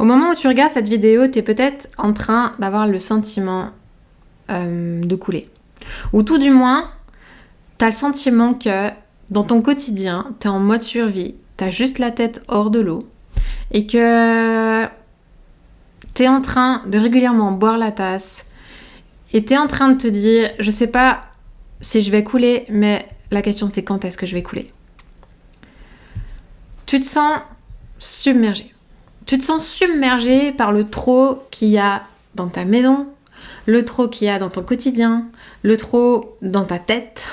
Au moment où tu regardes cette vidéo, tu es peut-être en train d'avoir le sentiment de couler. Ou tout du moins, tu as le sentiment que dans ton quotidien, tu es en mode survie, tu as juste la tête hors de l'eau et que tu es en train de régulièrement boire la tasse et tu es en train de te dire, je sais pas si je vais couler, mais la question c'est quand est-ce que je vais couler. Tu te sens submergé. Tu te sens submergé par le trop qu'il y a dans ta maison, le trop qu'il y a dans ton quotidien, le trop dans ta tête.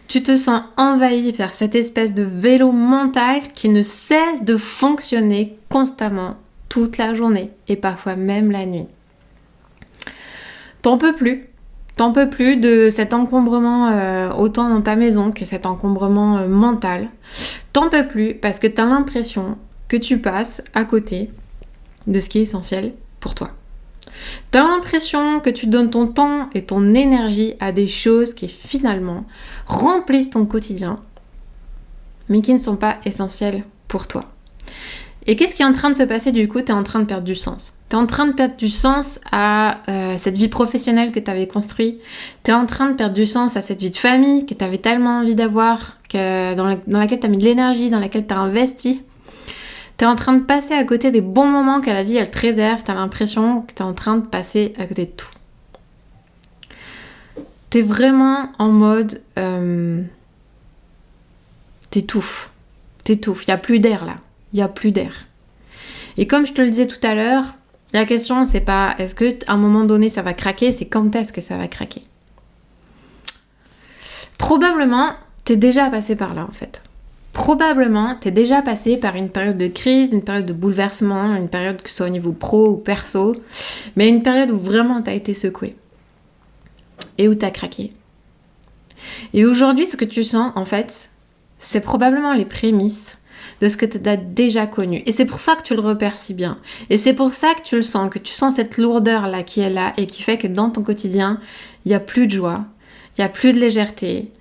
Tu te sens envahi par cette espèce de vélo mental qui ne cesse de fonctionner constamment toute la journée et parfois même la nuit. T'en peux plus de cet encombrement autant dans ta maison que cet encombrement mental. T'en peux plus parce que t'as l'impression que tu passes à côté de ce qui est essentiel pour toi. T'as l'impression que tu donnes ton temps et ton énergie à des choses qui finalement remplissent ton quotidien, mais qui ne sont pas essentielles pour toi. Et qu'est-ce qui est en train de se passer du coup ? Tu es en train de perdre du sens. Tu es en train de perdre du sens à cette vie professionnelle que tu avais construite. Tu es en train de perdre du sens à cette vie de famille que tu avais tellement envie d'avoir, dans laquelle tu as mis de l'énergie, dans laquelle tu as investi. Tu es en train de passer à côté des bons moments que la vie elle te réserve. Tu as l'impression que tu es en train de passer à côté de tout. Tu es vraiment en mode... T'étouffes. Il n'y a plus d'air là. Il n'y a plus d'air. Et comme je te le disais tout à l'heure, la question c'est pas est-ce qu'à un moment donné ça va craquer, c'est quand est-ce que ça va craquer. Probablement, t'es déjà passé par là en fait. Probablement, t'es déjà passé par une période de crise, une période de bouleversement, une période que ce soit au niveau pro ou perso, mais une période où vraiment t'as été secoué. Et où t'as craqué. Et aujourd'hui, ce que tu sens en fait, c'est probablement les prémices de ce que tu as déjà connu. Et c'est pour ça que tu le repères si bien. Et c'est pour ça que tu le sens, que tu sens cette lourdeur-là qui est là et qui fait que dans ton quotidien, il n'y a plus de joie, il n'y a plus de légèreté,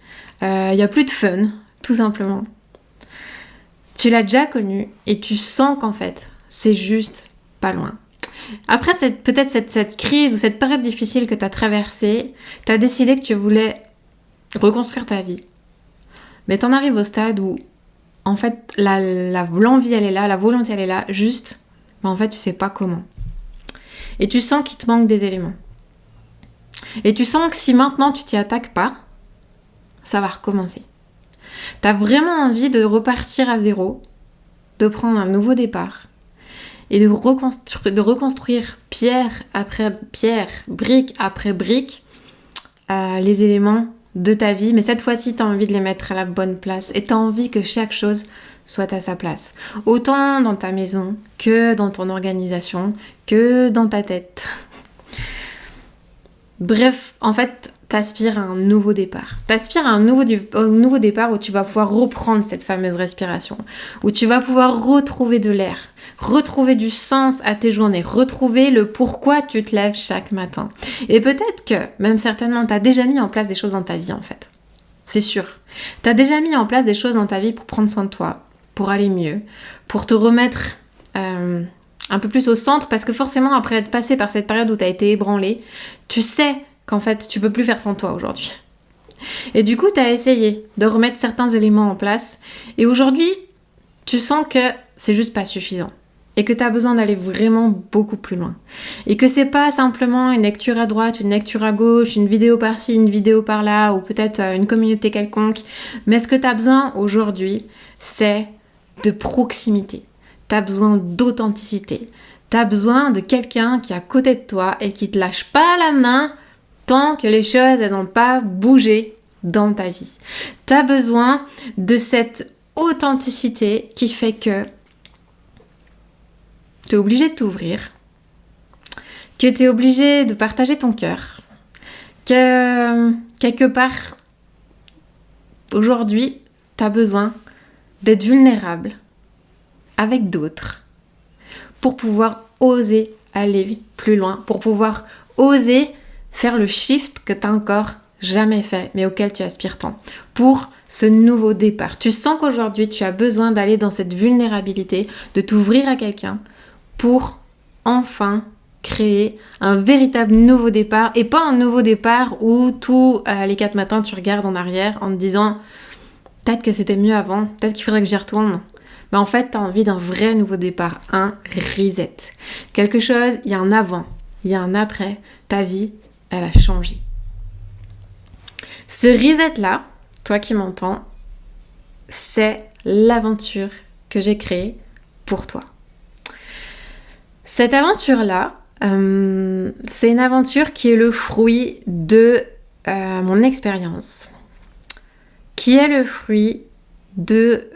il n'y a plus de fun, tout simplement. Tu l'as déjà connu et tu sens qu'en fait, c'est juste pas loin. Après peut-être cette crise ou cette période difficile que tu as traversée, tu as décidé que tu voulais reconstruire ta vie. Mais tu en arrives au stade où en fait, l'envie, elle est là, la volonté, elle est là, juste, en fait, tu sais pas comment. Et tu sens qu'il te manque des éléments. Et tu sens que si maintenant tu t'y attaques pas, ça va recommencer. T'as vraiment envie de repartir à zéro, de prendre un nouveau départ et de reconstruire pierre après pierre, brique après brique, les éléments de ta vie, mais cette fois-ci, tu as envie de les mettre à la bonne place et tu as envie que chaque chose soit à sa place. Autant dans ta maison que dans ton organisation, que dans ta tête. Bref, en fait, t'aspires à un nouveau départ. T'aspires à un nouveau départ où tu vas pouvoir reprendre cette fameuse respiration, où tu vas pouvoir retrouver de l'air, retrouver du sens à tes journées, retrouver le pourquoi tu te lèves chaque matin. Et peut-être que, même certainement, t'as déjà mis en place des choses dans ta vie en fait. C'est sûr. T'as déjà mis en place des choses dans ta vie pour prendre soin de toi, pour aller mieux, pour te remettre un peu plus au centre, parce que forcément, après être passé par cette période où t'as été ébranlé, tu sais qu'en fait, tu peux plus faire sans toi aujourd'hui. Et du coup, tu as essayé de remettre certains éléments en place. Et aujourd'hui, tu sens que c'est juste pas suffisant. Et que tu as besoin d'aller vraiment beaucoup plus loin. Et que c'est pas simplement une lecture à droite, une lecture à gauche, une vidéo par-ci, une vidéo par-là, ou peut-être une communauté quelconque. Mais ce que tu as besoin aujourd'hui, c'est de proximité. Tu as besoin d'authenticité. Tu as besoin de quelqu'un qui est à côté de toi et qui te lâche pas la main tant que les choses, elles n'ont pas bougé dans ta vie. Tu as besoin de cette authenticité qui fait que tu es obligé de t'ouvrir, que tu es obligé de partager ton cœur, que quelque part, aujourd'hui, tu as besoin d'être vulnérable avec d'autres pour pouvoir oser aller plus loin, pour pouvoir oser faire le shift que tu n'as encore jamais fait, mais auquel tu aspires tant, pour ce nouveau départ. Tu sens qu'aujourd'hui, tu as besoin d'aller dans cette vulnérabilité, de t'ouvrir à quelqu'un pour enfin créer un véritable nouveau départ et pas un nouveau départ où tous les 4 matins tu regardes en arrière en te disant peut-être que c'était mieux avant, peut-être qu'il faudrait que j'y retourne. Mais en fait, tu as envie d'un vrai nouveau départ, un reset. Quelque chose, il y a un avant, il y a un après, ta vie, elle a changé. Ce reset-là, toi qui m'entends, c'est l'aventure que j'ai créée pour toi. Cette aventure-là, c'est une aventure qui est le fruit de mon expérience, qui est le fruit de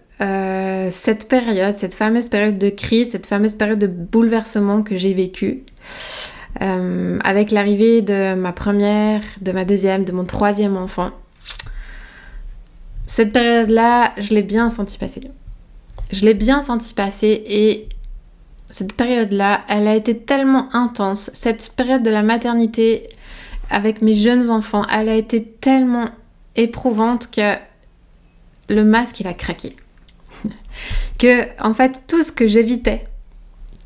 cette période, cette fameuse période de crise, cette fameuse période de bouleversement que j'ai vécue avec l'arrivée de ma première, de ma deuxième, de mon troisième enfant. Cette période-là, je l'ai bien senti passer. Je l'ai bien senti passer et cette période-là, elle a été tellement intense. Cette période de la maternité avec mes jeunes enfants, elle a été tellement éprouvante que le masque, il a craqué. Que, en fait, tout ce que j'évitais,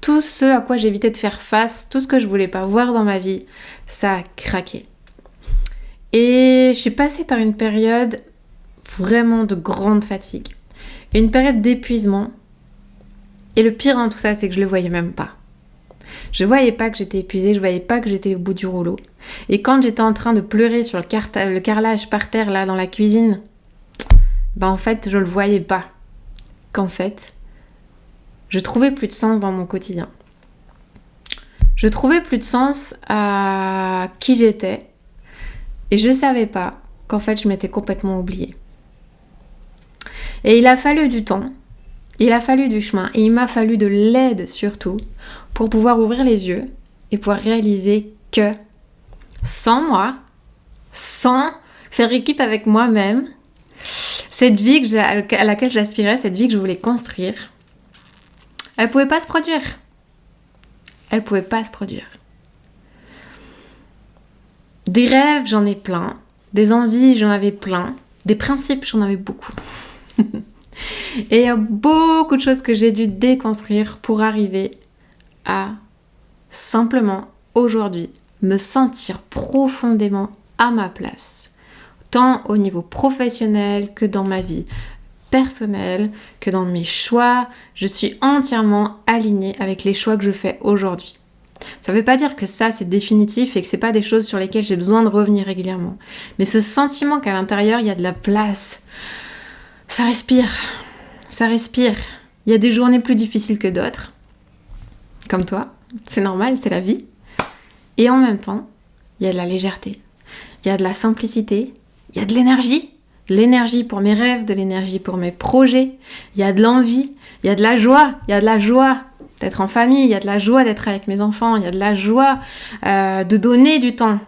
tout ce à quoi j'évitais de faire face, tout ce que je voulais pas voir dans ma vie, ça a craqué. Et je suis passée par une période vraiment de grande fatigue. Une période d'épuisement. Et le pire dans tout ça, c'est que je le voyais même pas. Je voyais pas que j'étais épuisée, je voyais pas que j'étais au bout du rouleau. Et quand j'étais en train de pleurer sur le carrelage par terre, là, dans la cuisine, en fait, je le voyais pas. Qu'en fait, je trouvais plus de sens dans mon quotidien. Je trouvais plus de sens à qui j'étais. Et je savais pas qu'en fait, je m'étais complètement oubliée. Et il a fallu du temps. Il a fallu du chemin et il m'a fallu de l'aide surtout pour pouvoir ouvrir les yeux et pouvoir réaliser que sans moi, sans faire équipe avec moi-même, cette vie à laquelle j'aspirais, cette vie que je voulais construire, elle pouvait pas se produire. Elle pouvait pas se produire. Des rêves, j'en ai plein. Des envies, j'en avais plein. Des principes, j'en avais beaucoup. Et il y a beaucoup de choses que j'ai dû déconstruire pour arriver à simplement aujourd'hui me sentir profondément à ma place, tant au niveau professionnel que dans ma vie personnelle, que dans mes choix. Je suis entièrement alignée avec les choix que je fais aujourd'hui. Ça ne veut pas dire que ça c'est définitif et que c'est pas des choses sur lesquelles j'ai besoin de revenir régulièrement. Mais ce sentiment qu'à l'intérieur il y a de la place, ça respire. Ça respire. Il y a des journées plus difficiles que d'autres. Comme toi. C'est normal, c'est la vie. Et en même temps, il y a de la légèreté. Il y a de la simplicité. Il y a de l'énergie. De l'énergie pour mes rêves, de l'énergie pour mes projets. Il y a de l'envie. Il y a de la joie. Il y a de la joie d'être en famille. Il y a de la joie d'être avec mes enfants. Il y a de la joie de donner du temps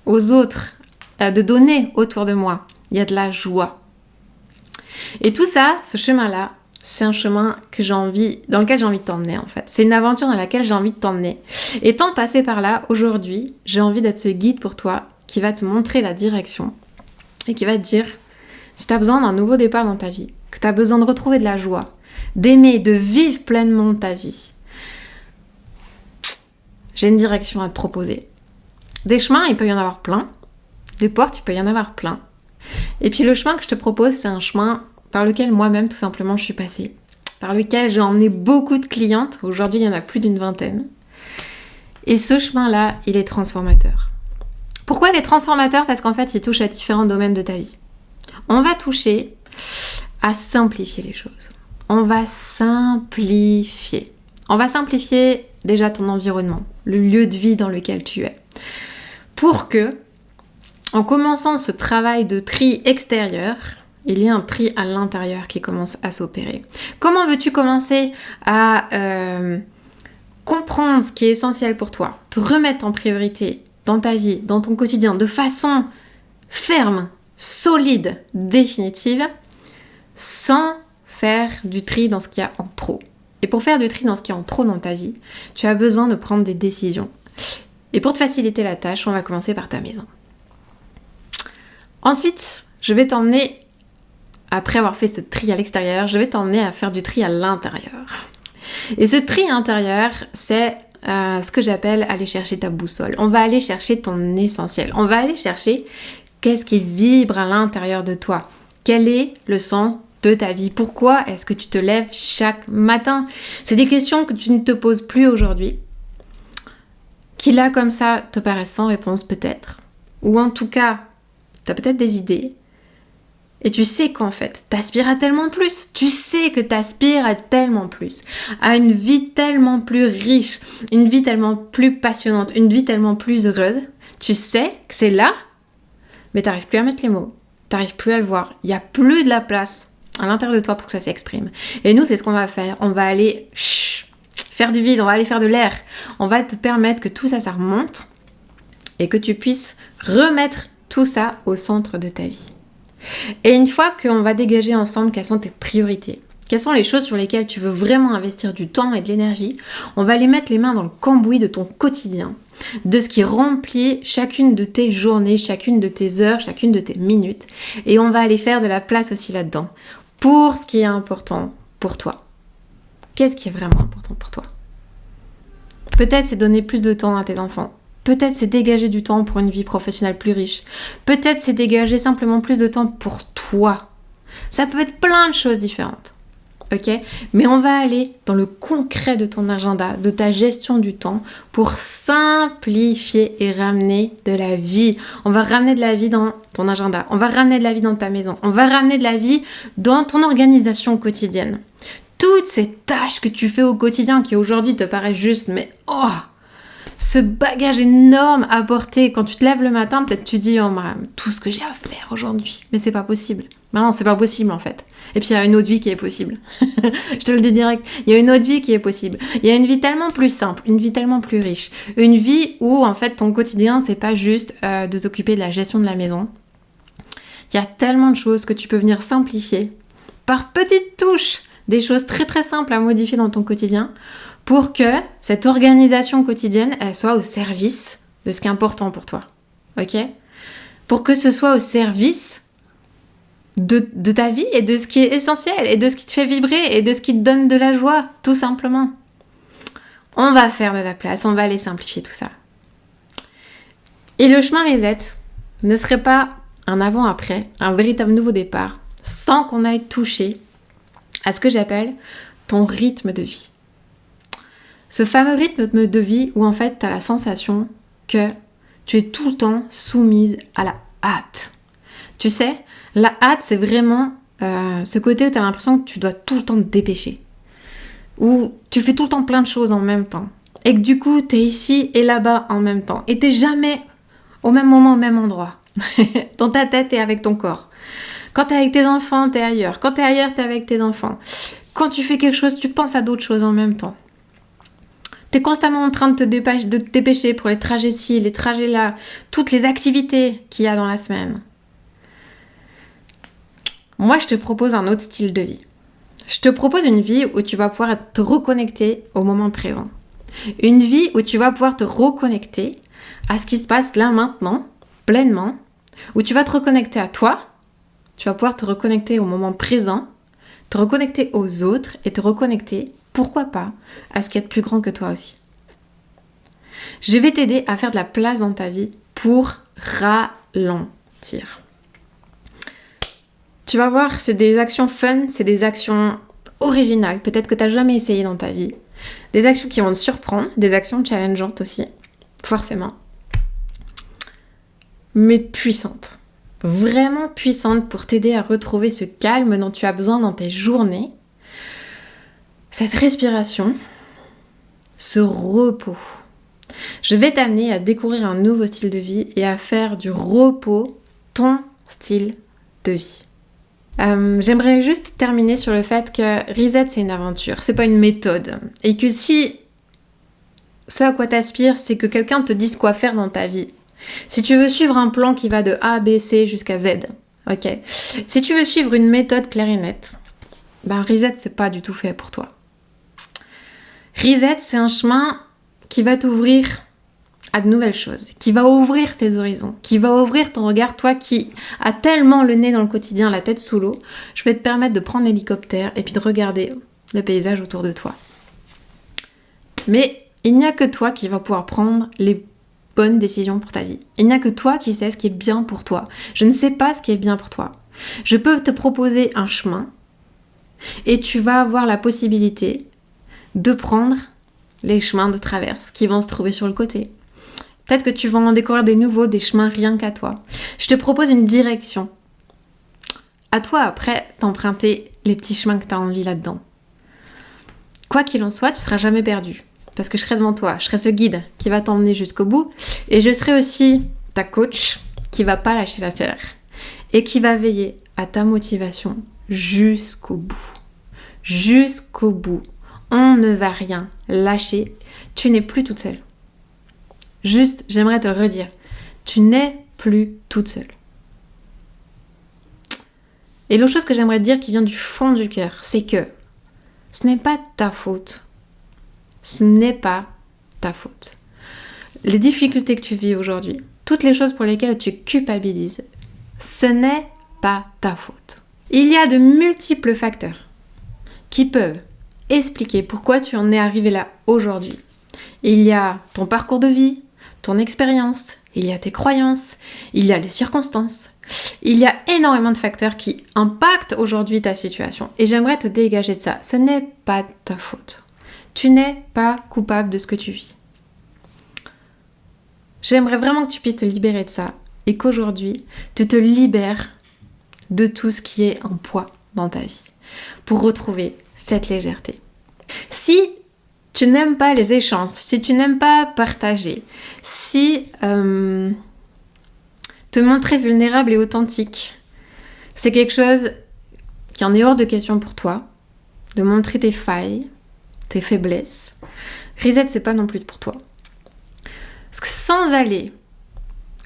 aux autres. De donner autour de moi. Il y a de la joie. Et tout ça, ce chemin-là, c'est un chemin dans lequel j'ai envie de t'emmener en fait. C'est une aventure dans laquelle j'ai envie de t'emmener. Étant passé par là, aujourd'hui, j'ai envie d'être ce guide pour toi qui va te montrer la direction et qui va te dire si tu as besoin d'un nouveau départ dans ta vie, que tu as besoin de retrouver de la joie, d'aimer, de vivre pleinement ta vie. J'ai une direction à te proposer. Des chemins, il peut y en avoir plein. Des portes, il peut y en avoir plein. Et puis le chemin que je te propose, c'est un chemin par lequel moi-même, tout simplement, je suis passée. Par lequel j'ai emmené beaucoup de clientes. Aujourd'hui, il y en a plus d'une vingtaine. Et ce chemin-là, il est transformateur. Pourquoi il est transformateur ? Parce qu'en fait, il touche à différents domaines de ta vie. On va toucher à simplifier les choses. On va simplifier. On va simplifier déjà ton environnement, le lieu de vie dans lequel tu es. Pour que, en commençant ce travail de tri extérieur, il y a un tri à l'intérieur qui commence à s'opérer. Comment veux-tu commencer à comprendre ce qui est essentiel pour toi, te remettre en priorité dans ta vie, dans ton quotidien, de façon ferme, solide, définitive, sans faire du tri dans ce qu'il y a en trop. Et pour faire du tri dans ce qu'il y a en trop dans ta vie, tu as besoin de prendre des décisions. Et pour te faciliter la tâche, on va commencer par ta maison. Ensuite, je vais t'emmener, après avoir fait ce tri à l'extérieur, je vais t'emmener à faire du tri à l'intérieur. Et ce tri intérieur, c'est ce que j'appelle aller chercher ta boussole. On va aller chercher ton essentiel. On va aller chercher qu'est-ce qui vibre à l'intérieur de toi. Quel est le sens de ta vie? Pourquoi est-ce que tu te lèves chaque matin? C'est des questions que tu ne te poses plus aujourd'hui, qui là comme ça te paraissent sans réponse peut-être. Ou en tout cas, tu as peut-être des idées. Et tu sais qu'en fait, t'aspires à tellement plus. Tu sais que t'aspires à tellement plus. À une vie tellement plus riche. Une vie tellement plus passionnante. Une vie tellement plus heureuse. Tu sais que c'est là, mais t'arrives plus à mettre les mots. T'arrives plus à le voir. Il n'y a plus de la place à l'intérieur de toi pour que ça s'exprime. Et nous, c'est ce qu'on va faire. On va aller faire du vide. On va aller faire de l'air. On va te permettre que tout ça, ça remonte. Et que tu puisses remettre tout ça au centre de ta vie. Et une fois qu'on va dégager ensemble quelles sont tes priorités, quelles sont les choses sur lesquelles tu veux vraiment investir du temps et de l'énergie, on va les mettre les mains dans le cambouis de ton quotidien, de ce qui remplit chacune de tes journées, chacune de tes heures, chacune de tes minutes. Et on va aller faire de la place aussi là-dedans pour ce qui est important pour toi. Qu'est-ce qui est vraiment important pour toi? Peut-être c'est donner plus de temps à tes enfants. Peut-être c'est dégager du temps pour une vie professionnelle plus riche. Peut-être c'est dégager simplement plus de temps pour toi. Ça peut être plein de choses différentes. Ok? Mais on va aller dans le concret de ton agenda, de ta gestion du temps pour simplifier et ramener de la vie. On va ramener de la vie dans ton agenda. On va ramener de la vie dans ta maison. On va ramener de la vie dans ton organisation quotidienne. Toutes ces tâches que tu fais au quotidien qui aujourd'hui te paraissent juste, mais ce bagage énorme à porter. Quand tu te lèves le matin, peut-être tu dis tout ce que j'ai à faire aujourd'hui. Mais c'est pas possible. Ben non, c'est pas possible en fait. Et puis il y a une autre vie qui est possible. Je te le dis direct. Il y a une autre vie qui est possible. Il y a une vie tellement plus simple, une vie tellement plus riche. Une vie où en fait ton quotidien, c'est pas juste de t'occuper de la gestion de la maison. Il y a tellement de choses que tu peux venir simplifier par petites touches. Des choses très très simples à modifier dans ton quotidien pour que cette organisation quotidienne, elle soit au service de ce qui est important pour toi. Ok? Pour que ce soit au service de ta vie et de ce qui est essentiel et de ce qui te fait vibrer et de ce qui te donne de la joie, tout simplement. On va faire de la place, on va aller simplifier tout ça. Et le chemin reset ne serait pas un avant-après, un véritable nouveau départ, sans qu'on aille toucher à ce que j'appelle ton rythme de vie. Ce fameux rythme de vie où en fait tu as la sensation que tu es tout le temps soumise à la hâte. Tu sais, la hâte c'est vraiment ce côté où tu as l'impression que tu dois tout le temps te dépêcher. Où tu fais tout le temps plein de choses en même temps. Et que du coup tu es ici et là-bas en même temps. Et tu n'es jamais au même moment, au même endroit. Dans ta tête et avec ton corps. Quand tu es avec tes enfants, tu es ailleurs. Quand tu es ailleurs, tu es avec tes enfants. Quand tu fais quelque chose, tu penses à d'autres choses en même temps. Tu es constamment en train de te dépêcher pour les trajets ci, les trajets là, toutes les activités qu'il y a dans la semaine. Moi, je te propose un autre style de vie. Je te propose une vie où tu vas pouvoir te reconnecter au moment présent. Une vie où tu vas pouvoir te reconnecter à ce qui se passe là maintenant, pleinement, où tu vas te reconnecter à toi, tu vas pouvoir te reconnecter au moment présent, te reconnecter aux autres et te reconnecter, pourquoi pas, à ce qui est de plus grand que toi aussi. Je vais t'aider à faire de la place dans ta vie pour ralentir. Tu vas voir, c'est des actions fun, c'est des actions originales, peut-être que tu n'as jamais essayé dans ta vie. Des actions qui vont te surprendre, des actions challengeantes aussi, forcément. Mais puissantes. Vraiment puissantes pour t'aider à retrouver ce calme dont tu as besoin dans tes journées. Cette respiration, ce repos. Je vais t'amener à découvrir un nouveau style de vie et à faire du repos ton style de vie. J'aimerais juste terminer sur le fait que Reset, c'est une aventure, c'est pas une méthode. Et que si ce à quoi t'aspires, c'est que quelqu'un te dise quoi faire dans ta vie. Si tu veux suivre un plan qui va de A, B, C jusqu'à Z, ok. Si tu veux suivre une méthode claire et nette, Reset, c'est pas du tout fait pour toi. Reset, c'est un chemin qui va t'ouvrir à de nouvelles choses, qui va ouvrir tes horizons, qui va ouvrir ton regard, toi qui as tellement le nez dans le quotidien, la tête sous l'eau. Je vais te permettre de prendre l'hélicoptère et puis de regarder le paysage autour de toi. Mais il n'y a que toi qui vas pouvoir prendre les bonnes décisions pour ta vie. Il n'y a que toi qui sais ce qui est bien pour toi. Je ne sais pas ce qui est bien pour toi. Je peux te proposer un chemin et tu vas avoir la possibilité de prendre les chemins de traverse qui vont se trouver sur le côté. Peut-être que tu vas en découvrir des nouveaux, des chemins rien qu'à toi. Je te propose une direction. À toi après d'emprunter les petits chemins que tu as envie là-dedans. Quoi qu'il en soit, tu ne seras jamais perdu. Parce que je serai devant toi, je serai ce guide qui va t'emmener jusqu'au bout. Et je serai aussi ta coach qui va pas lâcher l'affaire. Et qui va veiller à ta motivation jusqu'au bout. Jusqu'au bout. On ne va rien lâcher. Tu n'es plus toute seule. Juste, j'aimerais te le redire. Tu n'es plus toute seule. Et l'autre chose que j'aimerais te dire qui vient du fond du cœur, c'est que ce n'est pas ta faute. Ce n'est pas ta faute. Les difficultés que tu vis aujourd'hui, toutes les choses pour lesquelles tu culpabilises, ce n'est pas ta faute. Il y a de multiples facteurs qui peuvent expliquer pourquoi tu en es arrivé là aujourd'hui. Il y a ton parcours de vie, ton expérience, il y a tes croyances, il y a les circonstances. Il y a énormément de facteurs qui impactent aujourd'hui ta situation. Et j'aimerais te dégager de ça. Ce n'est pas ta faute. Tu n'es pas coupable de ce que tu vis. J'aimerais vraiment que tu puisses te libérer de ça. Et qu'aujourd'hui, tu te libères de tout ce qui est un poids dans ta vie. Pour retrouver cette légèreté. Si tu n'aimes pas les échanges, si tu n'aimes pas partager, si te montrer vulnérable et authentique, c'est quelque chose qui en est hors de question pour toi, de montrer tes failles, tes faiblesses, Reset, c'est pas non plus pour toi. Parce que sans aller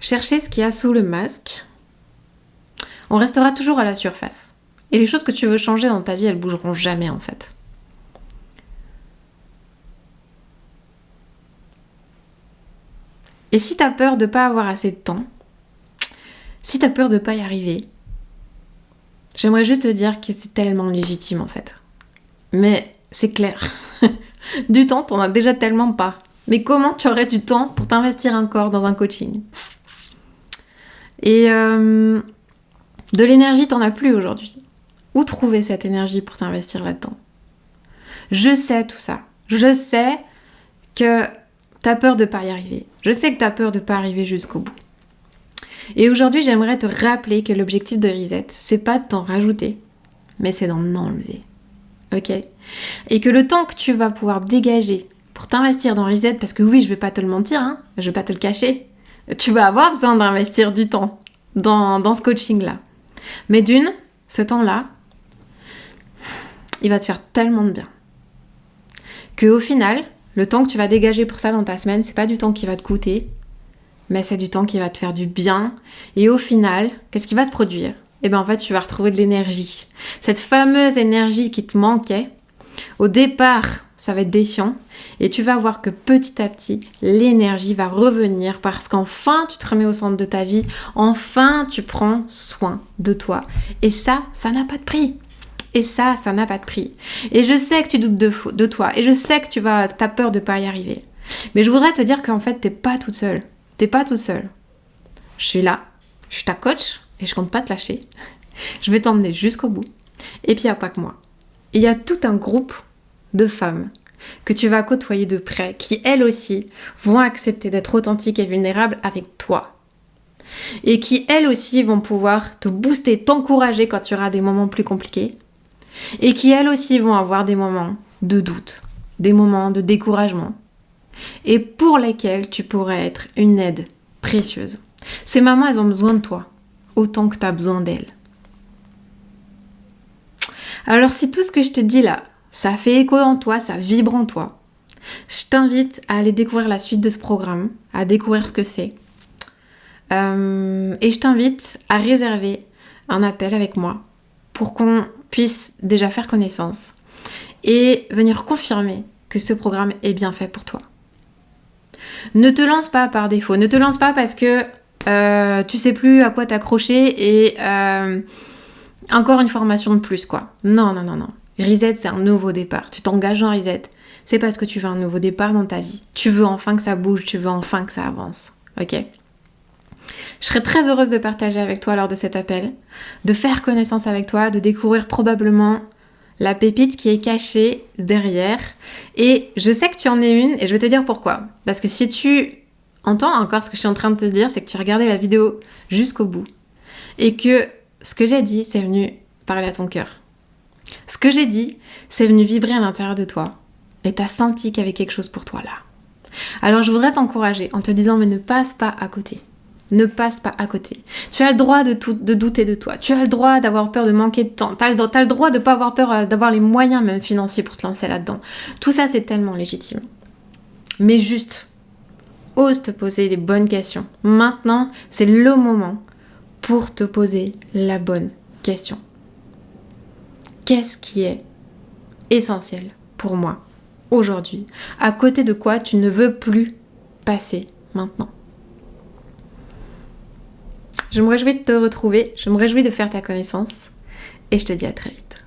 chercher ce qu'il y a sous le masque, on restera toujours à la surface. Et les choses que tu veux changer dans ta vie, elles bougeront jamais en fait. Et si t'as peur de pas avoir assez de temps, si t'as peur de pas y arriver, j'aimerais juste te dire que c'est tellement légitime en fait. Mais c'est clair. Du temps, t'en as déjà tellement pas. Mais comment tu aurais du temps pour t'investir encore dans un coaching ? Et de l'énergie, t'en as plus aujourd'hui. Où trouver cette énergie pour t'investir là-dedans ? Je sais tout ça. Je sais que t'as peur de pas y arriver. Je sais que t'as peur de pas arriver jusqu'au bout. Et aujourd'hui, j'aimerais te rappeler que l'objectif de Reset, c'est pas de t'en rajouter, mais c'est d'en enlever. Ok ? Et que le temps que tu vas pouvoir dégager pour t'investir dans Reset, parce que oui, je vais pas te le mentir, hein, je vais pas te le cacher, tu vas avoir besoin d'investir du temps dans ce coaching-là. Mais d'une, ce temps-là, il va te faire tellement de bien. Qu'au final, le temps que tu vas dégager pour ça dans ta semaine, c'est pas du temps qui va te coûter, mais c'est du temps qui va te faire du bien. Et au final, qu'est-ce qui va se produire ? Eh bien en fait, tu vas retrouver de l'énergie. Cette fameuse énergie qui te manquait, au départ, ça va être défiant. Et tu vas voir que petit à petit, l'énergie va revenir parce qu'enfin, tu te remets au centre de ta vie. Enfin, tu prends soin de toi. Et ça n'a pas de prix. Et ça n'a pas de prix. Et je sais que tu doutes de toi. Et je sais que t'as peur de pas y arriver. Mais je voudrais te dire qu'en fait, t'es pas toute seule. T'es pas toute seule. Je suis là, je suis ta coach et je compte pas te lâcher. Je vais t'emmener jusqu'au bout. Et puis il n'y a pas que moi. Il y a tout un groupe de femmes que tu vas côtoyer de près qui elles aussi vont accepter d'être authentiques et vulnérables avec toi. Et qui elles aussi vont pouvoir te booster, t'encourager quand tu auras des moments plus compliqués. Et qui elles aussi vont avoir des moments de doute, des moments de découragement. Et pour lesquelles tu pourrais être une aide précieuse. Ces mamans, elles ont besoin de toi, autant que tu as besoin d'elles. Alors si tout ce que je te dis là, ça fait écho en toi, ça vibre en toi, je t'invite à aller découvrir la suite de ce programme, à découvrir ce que c'est. Et je t'invite à réserver un appel avec moi pour qu'on puisse déjà faire connaissance et venir confirmer que ce programme est bien fait pour toi. Ne te lance pas par défaut, ne te lance pas parce que tu sais plus à quoi t'accrocher et encore une formation de plus quoi. Non. Reset, c'est un nouveau départ. Tu t'engages en Reset, c'est parce que tu veux un nouveau départ dans ta vie. Tu veux enfin que ça bouge, tu veux enfin que ça avance. Ok ? Je serais très heureuse de partager avec toi lors de cet appel, de faire connaissance avec toi, de découvrir probablement la pépite qui est cachée derrière. Et je sais que tu en es une et je vais te dire pourquoi. Parce que si tu entends encore ce que je suis en train de te dire, c'est que tu as regardé la vidéo jusqu'au bout. Et que ce que j'ai dit, c'est venu parler à ton cœur. Ce que j'ai dit, c'est venu vibrer à l'intérieur de toi. Et tu as senti qu'il y avait quelque chose pour toi là. Alors je voudrais t'encourager en te disant, mais ne passe pas à côté. Ne passe pas à côté. Tu as le droit de douter de toi. Tu as le droit d'avoir peur de manquer de temps. Tu as le droit de ne pas avoir peur d'avoir les moyens même financiers pour te lancer là-dedans. Tout ça, c'est tellement légitime. Mais juste, ose te poser les bonnes questions. Maintenant, c'est le moment pour te poser la bonne question. Qu'est-ce qui est essentiel pour moi aujourd'hui? À côté de quoi tu ne veux plus passer maintenant? Je me réjouis de te retrouver, je me réjouis de faire ta connaissance et je te dis à très vite.